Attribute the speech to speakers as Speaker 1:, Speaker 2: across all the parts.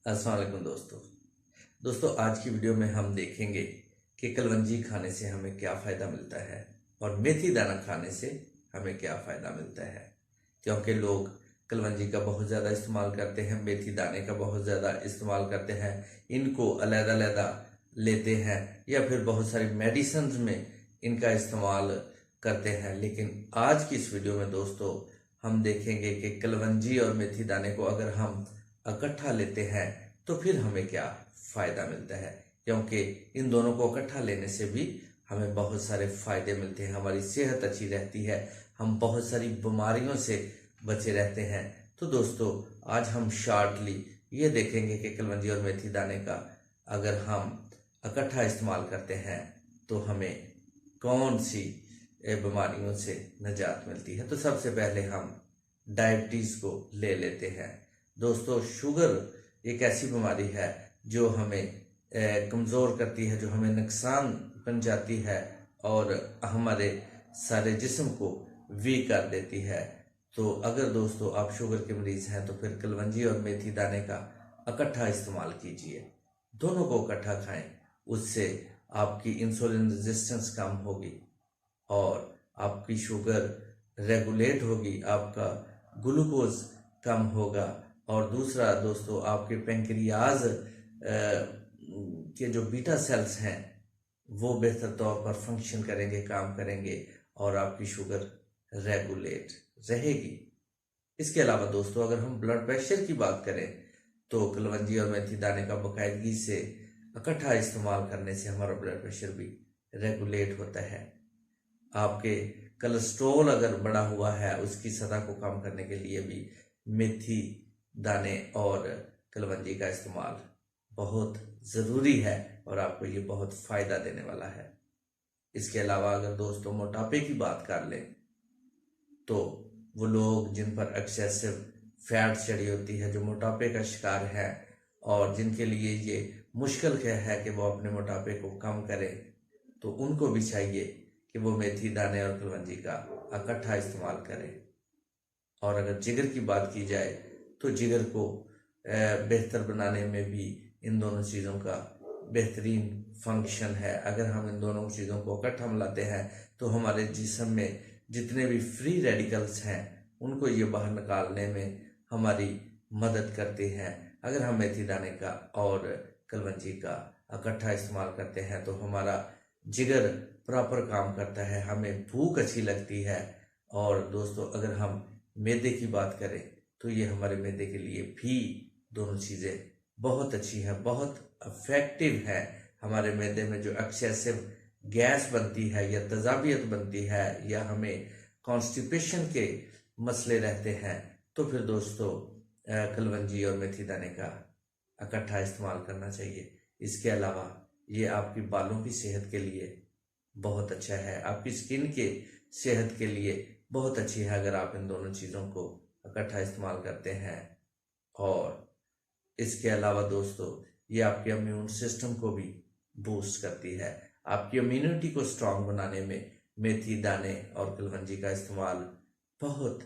Speaker 1: अस्सलाम वालेकुम दोस्तों आज की वीडियो में हम देखेंगे कि कलवंजी खाने से हमें क्या फ़ायदा मिलता है और मेथी दाना खाने से हमें क्या फ़ायदा मिलता है। क्योंकि लोग कलवंजी का बहुत ज़्यादा इस्तेमाल करते हैं, मेथी दाने का बहुत ज़्यादा इस्तेमाल करते हैं, इनको अलग-अलग लेते हैं या फिर बहुत सारी मेडिसिन में इनका इस्तेमाल करते हैं। लेकिन आज की इस वीडियो में दोस्तों हम देखेंगे कि कलवंजी और मेथी दाने को अगर हम इकट्ठा लेते हैं तो फिर हमें क्या फ़ायदा मिलता है। क्योंकि इन दोनों को इकट्ठा लेने से भी हमें बहुत सारे फ़ायदे मिलते हैं, हमारी सेहत अच्छी रहती है, हम बहुत सारी बीमारियों से बचे रहते हैं। तो दोस्तों आज हम शॉर्टली ये देखेंगे कि कलवंजी और मेथी दाने का अगर हम इकट्ठा इस्तेमाल करते हैं तो हमें कौन सी बीमारियों से निजात मिलती है। तो सबसे पहले हम डायबिटीज़ को ले लेते हैं। दोस्तों शुगर एक ऐसी बीमारी है जो हमें कमज़ोर करती है, जो हमें नुकसान पहुंचाती है और हमारे सारे जिस्म को वीक कर देती है। तो अगर दोस्तों आप शुगर के मरीज़ हैं तो फिर कलवंजी और मेथी दाने का इकट्ठा इस्तेमाल कीजिए, दोनों को इकट्ठा खाएं। उससे आपकी इंसुलिन रेजिस्टेंस कम होगी और आपकी शुगर रेगुलेट होगी, आपका ग्लूकोज कम होगा। और दूसरा दोस्तों आपके पेंक्रियाज के जो बीटा सेल्स हैं वो बेहतर तौर पर फंक्शन करेंगे, काम करेंगे और आपकी शुगर रेगुलेट रहेगी। इसके अलावा दोस्तों अगर हम ब्लड प्रेशर की बात करें तो कलवंजी और मेथी दाने का बाकायदगी से इकट्ठा इस्तेमाल करने से हमारा ब्लड प्रेशर भी रेगुलेट होता है। आपके कोलेस्ट्रॉल अगर बढ़ा हुआ है उसकी सतह को कम करने के लिए भी मेथी दाने और कलवंजी का इस्तेमाल बहुत ज़रूरी है और आपको ये बहुत फ़ायदा देने वाला है। इसके अलावा अगर दोस्तों मोटापे की बात कर लें तो वो लोग जिन पर एक्सेसिव फैट चढ़ी होती है, जो मोटापे का शिकार है और जिनके लिए ये मुश्किल है कि वो अपने मोटापे को कम करें, तो उनको भी चाहिए कि वो मेथी दाने और कलवंजी का इकट्ठा इस्तेमाल करें। और अगर जिगर की बात की जाए तो जिगर को बेहतर बनाने में भी इन दोनों चीज़ों का बेहतरीन फंक्शन है। अगर हम इन दोनों चीज़ों को इकट्ठा मिलाते हैं तो हमारे जिस्म में जितने भी फ्री रेडिकल्स हैं उनको ये बाहर निकालने में हमारी मदद करते हैं। अगर हम मेथी दाने का और कलवंजी का इकट्ठा इस्तेमाल करते हैं तो हमारा जिगर प्रॉपर काम करता है, हमें भूख अच्छी लगती है। और दोस्तों अगर हम मैदे की बात करें तो ये हमारे मैदे के लिए भी दोनों चीज़ें बहुत अच्छी हैं, बहुत इफेक्टिव है। हमारे मैदे में जो एक्सेसिव गैस बनती है या तेजाबियत बनती है या हमें कॉन्स्टिपेशन के मसले रहते हैं तो फिर दोस्तों कलवंजी और मेथी दाने का इकट्ठा इस्तेमाल करना चाहिए। इसके अलावा ये आपकी बालों की सेहत के लिए बहुत अच्छा है, आपकी स्किन के सेहत के लिए बहुत अच्छी है अगर आप इन दोनों चीज़ों को इकट्ठा इस्तेमाल करते हैं। और इसके अलावा दोस्तों ये आपके इम्यून सिस्टम को भी बूस्ट करती है। आपकी इम्यूनिटी को स्ट्रांग बनाने में मेथी दाने और कलवंजी का इस्तेमाल बहुत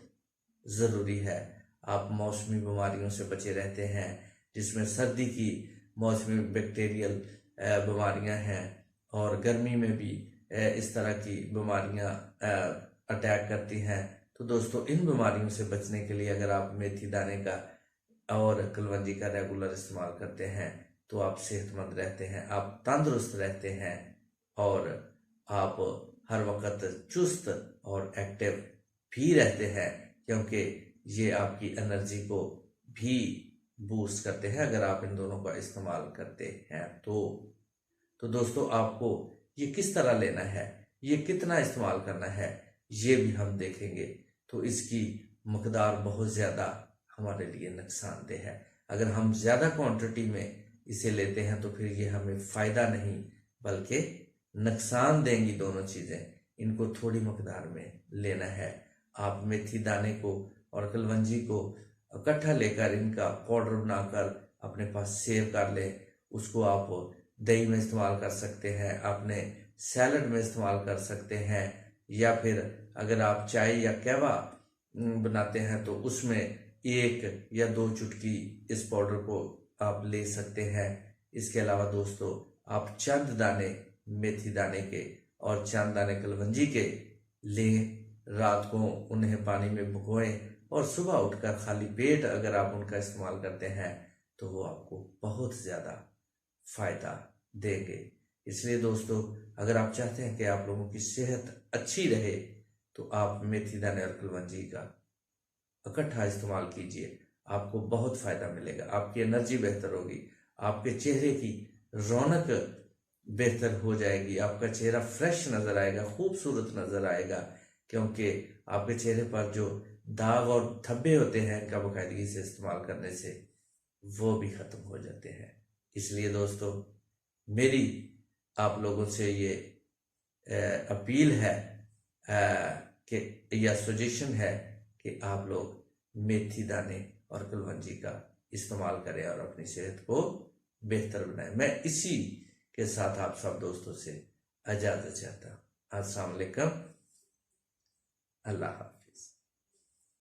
Speaker 1: ज़रूरी है। आप मौसमी बीमारियों से बचे रहते हैं, जिसमें सर्दी की मौसमी बैक्टीरियल बीमारियां हैं और गर्मी में भी इस तरह की बीमारियां अटैक करती हैं। तो दोस्तों इन बीमारियों से बचने के लिए अगर आप मेथी दाने का और कलवंजी का रेगुलर इस्तेमाल करते हैं तो आप सेहतमंद रहते हैं, आप तंदुरुस्त रहते हैं और आप हर वक्त चुस्त और एक्टिव भी रहते हैं, क्योंकि ये आपकी एनर्जी को भी बूस्ट करते हैं अगर आप इन दोनों का इस्तेमाल करते हैं तो दोस्तों आपको ये किस तरह लेना है, ये कितना इस्तेमाल करना है, ये भी हम देखेंगे। तो इसकी मकदार बहुत ज़्यादा हमारे लिए नुकसानदेह है। अगर हम ज़्यादा क्वांटिटी में इसे लेते हैं तो फिर ये हमें फ़ायदा नहीं बल्कि नुकसान देंगी दोनों चीज़ें। इनको थोड़ी मकदार में लेना है। आप मेथी दाने को और कलवंजी को इकट्ठा लेकर इनका पाउडर बनाकर अपने पास सेव कर लें। उसको आप दही में इस्तेमाल कर सकते हैं, अपने सैलड में इस्तेमाल कर सकते हैं, या फिर अगर आप चाय या कहवा बनाते हैं तो उसमें 1 या 2 चुटकी इस पाउडर को आप ले सकते हैं। इसके अलावा दोस्तों आप चंद दाने मेथी दाने के और चंद दाने कलवंजी के लें, रात को उन्हें पानी में भिगोएं और सुबह उठकर खाली पेट अगर आप उनका इस्तेमाल करते हैं तो वो आपको बहुत ज़्यादा फायदा देंगे। इसलिए दोस्तों अगर आप चाहते हैं कि आप लोगों की सेहत अच्छी रहे तो आप मेथी दाने और कलवंजी का इकट्ठा इस्तेमाल कीजिए, आपको बहुत फायदा मिलेगा। आपकी एनर्जी बेहतर होगी, आपके चेहरे की रौनक बेहतर हो जाएगी, आपका चेहरा फ्रेश नजर आएगा, खूबसूरत नजर आएगा, क्योंकि आपके चेहरे पर जो दाग और धब्बे होते हैं इनका बाकायदगी से इस्तेमाल करने से वो भी खत्म हो जाते हैं। इसलिए दोस्तों मेरी आप लोगों से ये अपील है कि या सजेशन है कि आप लोग मेथी दाने और कलवंजी का इस्तेमाल करें और अपनी सेहत को बेहतर बनाएं। मैं इसी के साथ आप सब दोस्तों से इजाजत चाहता हूं। अस्सलाम वालेकुम, अल्लाह हाफ़िज़।